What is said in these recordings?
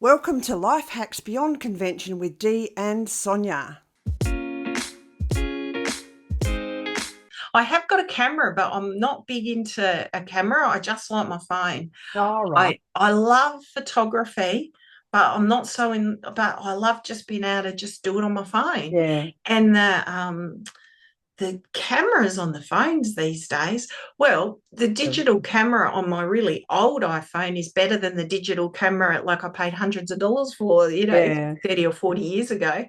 Welcome to Life Hacks Beyond Convention with Dee and Sonia. I have got a camera, but I'm not big into a camera. I just like my phone. All right. I love photography, but I'm not so in. But I love just being able to just do it on my phone. Yeah. And the cameras on the phones these days. Well, the digital camera on my really old iPhone is better than the digital camera like I paid hundreds of dollars for, Yeah. 30 or 40 years ago.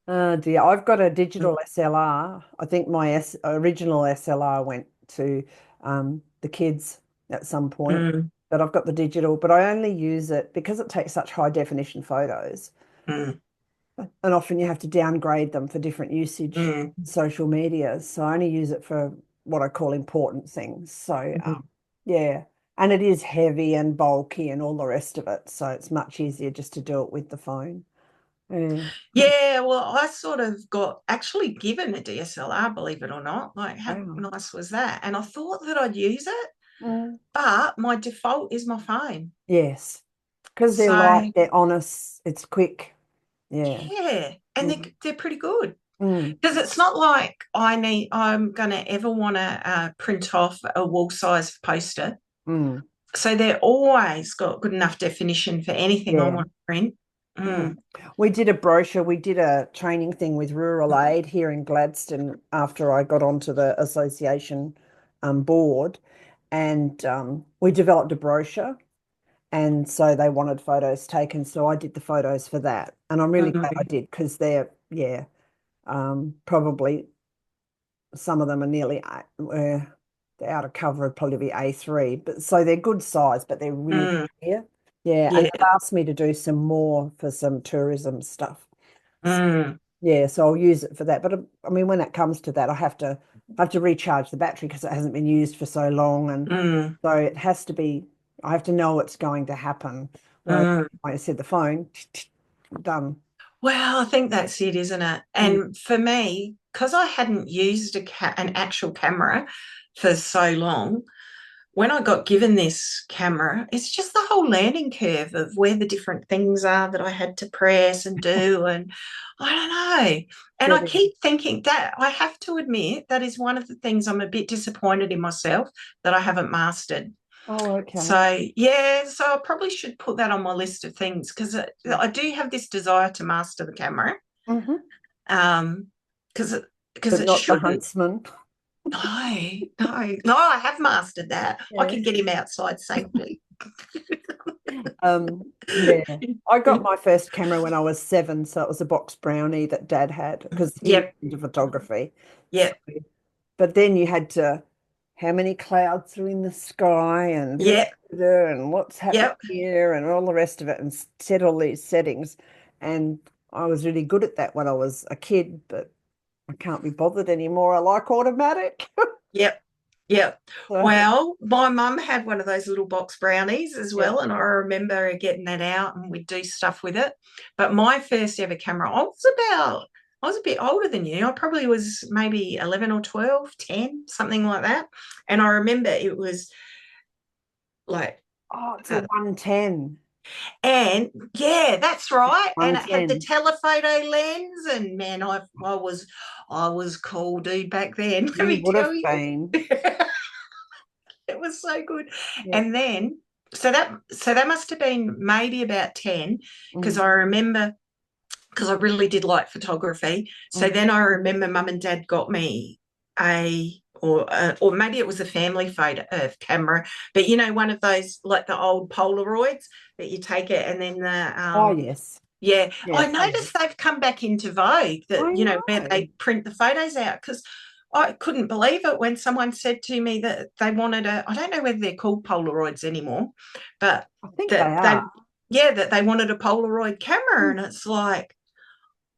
Oh dear. I've got a digital SLR. I think my original SLR went to the kids at some point, Mm, but I've got the digital, but I only use it because it takes such high definition photos. mm, And often you have to downgrade them for different usage mm, social media. So I only use it for what I call important things. So mm. yeah. And it is heavy and bulky and all the rest of it. So it's much easier just to do it with the phone. Yeah. Yeah, well, I sort of got actually given a DSLR, believe it or not. Like, how Wow. nice was that? And I thought that I'd use it, Mm. but my default is my phone. Yes. Because they're light, So, they're honest, it's quick. Yeah. yeah, and Mm. they're pretty good Mm. because it's not like I'm going to ever want to print off a wall size poster. Mm. So they're always got good enough definition for anything I Yeah. want to print. Mm. Mm, We did a brochure. We did a training thing with Rural Aid here in Gladstone after I got onto the association board, and we developed a brochure. And so they wanted photos taken, so I did the photos for that, and I'm really glad I mm, did because they're probably some of them are nearly the outer cover would probably be A3, but so they're good size, but they're really mm, clear. Yeah, and yeah. they've asked me to do some more for some tourism stuff. So, Mm, yeah, so I'll use it for that. But I mean, when it comes to that, I have to recharge the battery because it hasn't been used for so long, and mm, so it has to be. I have to know it's going to happen. Whereas, mm. like I said, the phone done. Well, I think that's it, isn't it? Mm, And for me, because I hadn't used an actual camera for so long, when I got given this camera, it's just the whole learning curve of where the different things are that I had to press and do. And I don't know. And I yeah. keep thinking that I have to admit that is one of the things I'm a bit disappointed in myself that I haven't mastered. Oh, okay. So, yeah, so I probably should put that on my list of things because I do have this desire to master the camera Hmm. um, because But it not the shouldn't. huntsman. No, I have mastered that. I Yeah. can get him outside safely. Yeah. I got my first camera when I was 7, so it was a box brownie that Dad had because he was Yep, into photography. So, yep, but then you had to, how many clouds are in the sky yep, and what's happening yep. here and all the rest of it and set all these settings. And I was really good at that when I was a kid, but I can't be bothered anymore. I like automatic. Yep. Yep. So, Well, my mum had one of those little box brownies as yeah. well, and I remember her getting that out and we'd do stuff with it. But my first ever camera, I was a bit older than you. I probably was maybe 11 or 12, 10, something like that. And I remember it was like, Oh, it's a uh, 110. and yeah, that's right. And it had the 110. telephoto lens, and man, I was cool, dude, back then. Let You me would tell have you. been. It was so good. Yeah. And then so that must have been maybe about 10 because Mm, I remember because I really did like photography. So mm. then I remember mum and dad got me a or maybe it was a family photo camera, but one of those like the old Polaroids that you take it and then the Oh, yes. yeah, I Yeah. Oh, noticed they've come back into vogue that, I where know. they print the photos out because I couldn't believe it when someone said to me that they wanted I don't know whether they're called Polaroids anymore, but I think they that are. that they wanted a Polaroid camera. Mm. And it's like,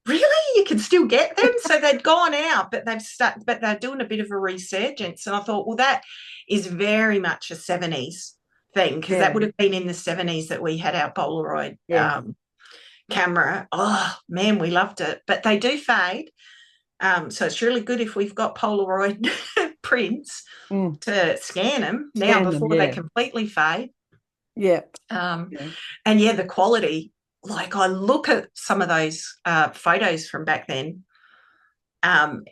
really? You can still get them? So they'd gone out, but they're doing a bit of a resurgence. And I thought, well, that is very much a 70s thing because that Yeah. would have been in the 70s that we had our Polaroid Yeah. camera. Oh man, we loved it. But they do fade. So it's really good if we've got Polaroid prints Mm. to scan them now Scan them. before they Yeah. completely fade. Yeah. Um, Yeah. and yeah, the quality, like I look at some of those photos from back then, and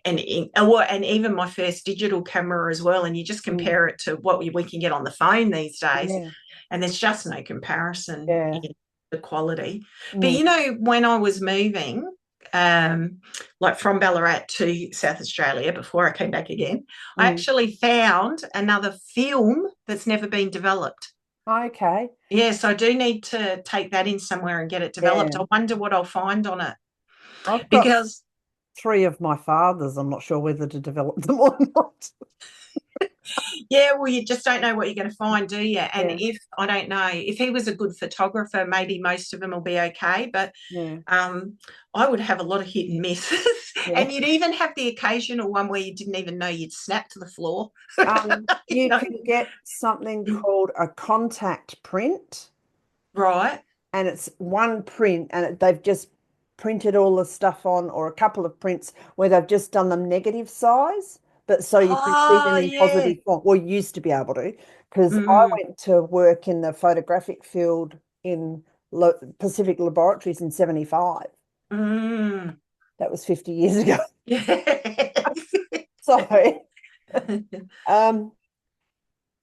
even my first digital camera as well, and you just Mm. compare it to what we can get on the phone these days, Yeah. and there's just no comparison Yeah. in the quality. But Mm. when I was moving, um, like from Ballarat to South Australia before I came back again, I Mm. actually found another film that's never been developed. Okay. Yes, I do need to take that in somewhere and get it developed. Yeah. I wonder what I'll find on it I've got because, three of my fathers. I'm not sure whether to develop them or not. yeah, well, you just don't know what you're going to find, do you? And Yeah. if I don't know, if he was a good photographer, maybe most of them will be okay. But Yeah. um, I would have a lot of hit and misses. Yeah. And you'd even have the occasional one where you didn't even know you'd snapped to the floor. You You know? can get something called a contact print, Right. and it's one print, and they've just printed all the stuff on, or a couple of prints where they've just done them negative size, but so you can see them Oh, in yeah. positive form. Well, you used to be able to, because I Mm, went to work in the photographic field in Pacific Laboratories in 75. mm. That was 50 years ago. Yes. So, um,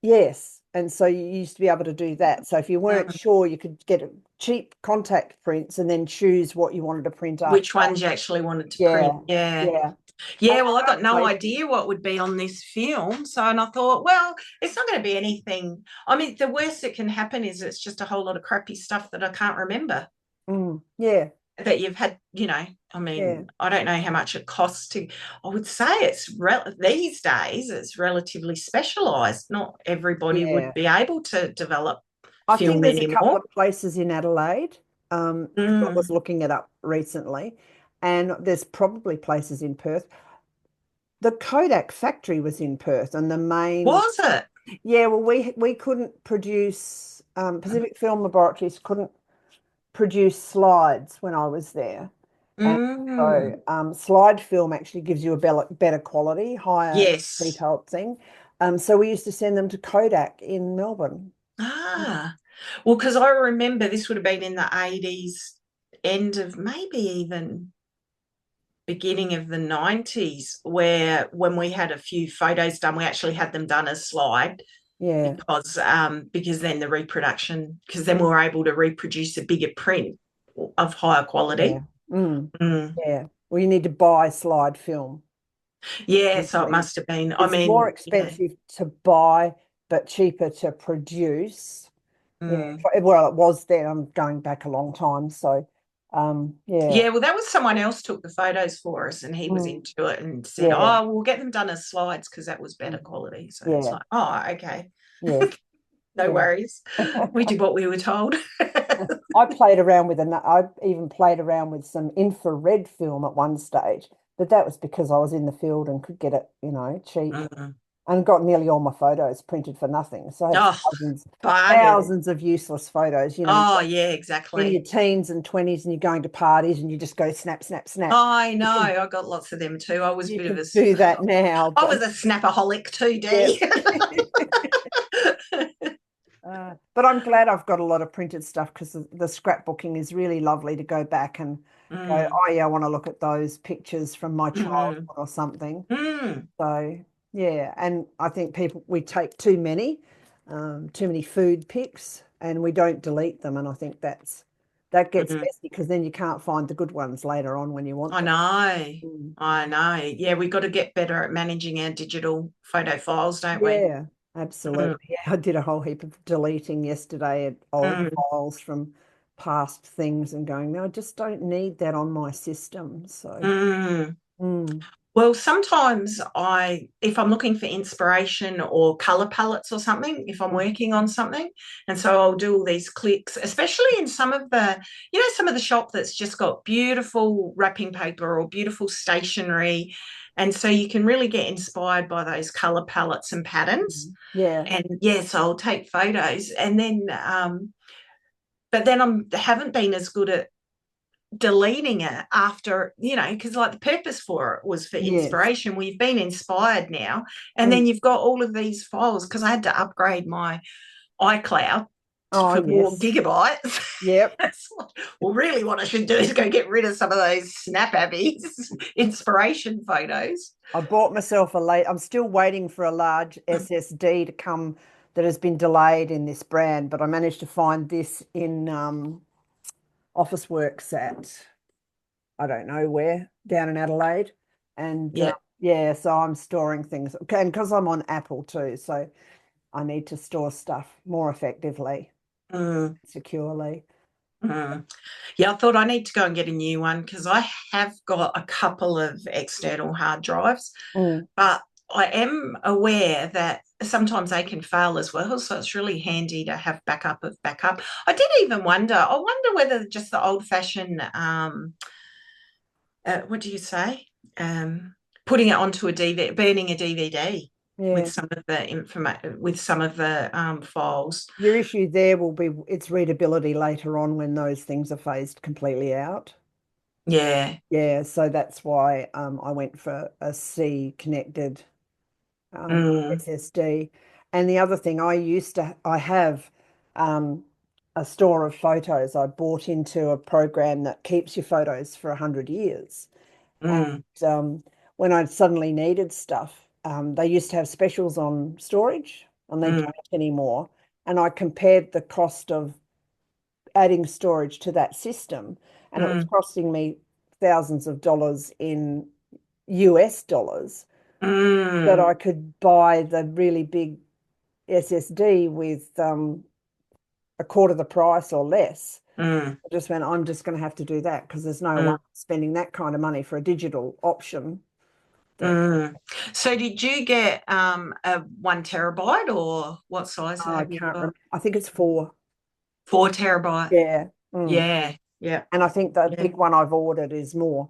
yes. And so you used to be able to do that. So if you weren't Mm. sure, you could get cheap contact prints and then choose what you wanted to print up. Which ones you actually wanted to print? Yeah. Yeah. Yeah. And Yeah, well, I there are got no places. idea what would be on this film. So, and I thought, well, it's not going to be anything. I mean, the worst that can happen is it's just a whole lot of crappy stuff that I can't remember Yeah. that you've had, I Yeah. mean, I don't know how much it costs to, I would say these days, it's relatively specialized. Not everybody would Yeah. be able to develop I think film there's a couple anymore. of places in Adelaide. 'Cause I was Mm. looking it up recently, and there's probably places in Perth. The Kodak factory was in Perth, and the main, Was it? yeah, well, we couldn't produce, Pacific Film Laboratories couldn't produce slides when I was there. And so Mm. slide film actually gives you a better quality, higher Yes. detailed thing. So we used to send them to Kodak in Melbourne. Ah, well, because I remember this would have been in the 80s, end of maybe even beginning of the 90s, where when we had a few photos done, we actually had them done as slide Yeah, because then the reproduction, because then we were able to reproduce a bigger print of higher yeah, quality. Mm. yeah. Well, you need to buy slide film. Yeah, so it Usually, must have been. I it's more mean, expensive to buy, but cheaper to produce. Yeah, mm. well, it was then. I'm going back a long time, so yeah, Yeah, well, that was someone else took the photos for us, and he was mm, into it and said, yeah, "Oh, we'll get them done as slides because that was better mm, quality." So it's yeah, like, "Oh, okay, yeah, no yeah. worries. We did what we were told." I played around with I even played around with some infrared film at one stage, but that was because I was in the field and could get it, cheap, Mm. and got nearly all my photos printed for nothing. So I had Oh, thousands, bargain. thousands of useless photos. You're Oh, yeah, in your exactly. teens and 20s and you're going to parties and you just go snap, snap, snap. I know. You can I got lots of them too. I was a you bit of can do that now, I was but a snapaholic too, yeah. D. But I'm glad I've got a lot of printed stuff because the scrapbooking is really lovely to go back and go, Mm, oh yeah, I want to look at those pictures from my childhood mm, or something. mm, So yeah, and I think we take too many food pics, and we don't delete them, and I think that gets mm. messy because then you can't find the good ones later on when you want I them. know. Mm. I know. Yeah, we've got to get better at managing our digital photo files, don't we? Yeah, absolutely. Mm, Yeah, I did a whole heap of deleting yesterday of old mm, files from past things and going, no, I just don't need that on my system. So, mm. mm, Well, sometimes if I'm looking for inspiration or color palettes or something, if I'm mm, working on something, and so I'll do all these clicks, especially in some of the shop that's just got beautiful wrapping paper or beautiful stationery. And so you can really get inspired by those color palettes and patterns. yeah, And yes, I'll take photos and then, but then haven't been as good at deleting it after, because like the purpose for it was for yes, inspiration. We've been inspired now, and mm, then you've got all of these files because I had to upgrade my iCloud. Oh, for more yes. gigabytes. Yep. Well, really, what I should do is go get rid of some of those Snap Abby's inspiration photos. I bought myself I'm still waiting for a large SSD to come that has been delayed in this brand, but I managed to find this in Officeworks at, I don't know where, down in Adelaide. And Yeah. yeah, so I'm storing things. Okay, and because I'm on Apple too, so I need to store stuff more effectively, Mm, securely. mm. Yeah, I thought I need to go and get a new one because I have got a couple of external hard drives, Mm, but I am aware that sometimes they can fail as well. So it's really handy to have backup of backup. I wonder whether just the old fashioned, what do you say? Um, Putting it onto a DVD, burning a DVD with yeah. some of the information, with some of the files. Your issue there will be its readability later on when those things are phased completely out. Yeah. Yeah, so that's why I went for a C connected Mm, SSD. And the other thing I have um, a store of photos. I bought into a program that keeps your photos for 100 years. And mm, um, when I suddenly needed stuff, they used to have specials on storage, and they mm, don't anymore. And I compared the cost of adding storage to that system, and it was mm, costing me thousands of dollars in US dollars that mm, I could buy the really big SSD with a quarter the price or less. mm. I just went, I'm just going to have to do that because there's no one Mm, spending that kind of money for a digital option. That mm. So did you get a 1 terabyte or what size I have you can't got? remember. I think it's 4. 4 terabyte. Yeah. Mm. Yeah, yeah, And I think the yeah, big one I've ordered is more.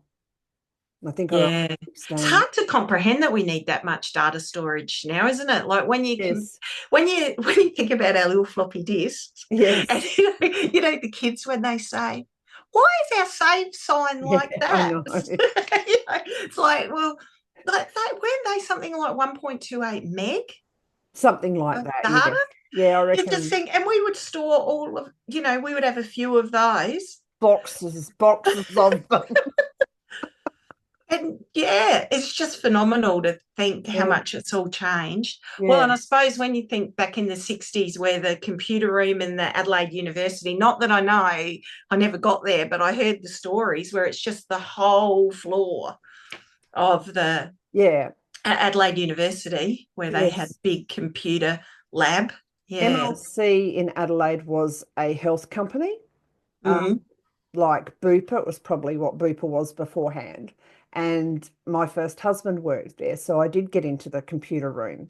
I think I ordered yeah. It's 16. hard to comprehend that we need that much data storage now, isn't it? Like when you can, Yes. when you think about our little floppy disks, and Yes. the kids when they say, "Why is our save sign Yeah, like I that?" know. It's like, well, like weren't they something like 1.28 meg Something like of that. data? Yes. Yeah, I You just reckon think, and we would store all of, we would have a few of those. boxes of them. And yeah, it's just phenomenal to think how Yeah. much it's all changed. Well, Yeah. and I suppose when you think back in the 60s, where the computer room in the Adelaide University, not that I know, I never got there, but I heard the stories where it's just the whole floor of the Yeah. Adelaide University, where they had Yes. big computer lab. Yeah. MLC in Adelaide was a health company. Um, Mm, like Bupa. It was probably what Bupa was beforehand. And my first husband worked there. So I did get into the computer room.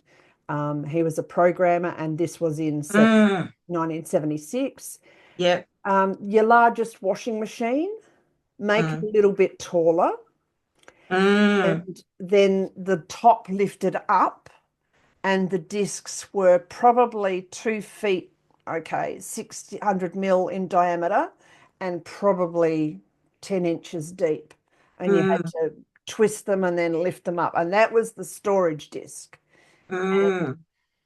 He was a programmer, and this was in mm, 1976. yeah. Your largest washing machine, make it a Mm, little bit taller, mm, and then the top lifted up, and the discs were probably 2 feet, okay, 600 mil in diameter, and probably 10 inches deep. And you had mm, to twist them and then lift them up. And that was the storage disc. And mm.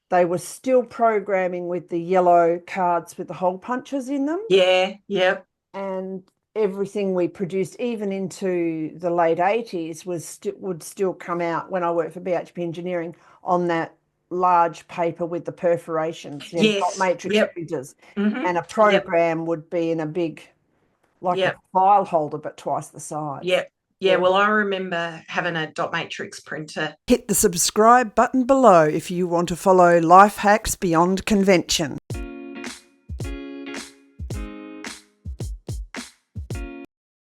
they were still programming with the yellow cards with the hole punches in them. Yeah, yep. And everything we produced, even into the late 80s, would still come out when I worked for BHP Engineering on that large paper with the perforations, dot Yes, matrix yep. printers. Hmm. And a Yep. program would be in a big, like a Yep. file holder, but twice the size. Yep. Yeah. Yeah. Well, I remember having a dot matrix printer. Hit the subscribe button below if you want to follow life hacks beyond convention.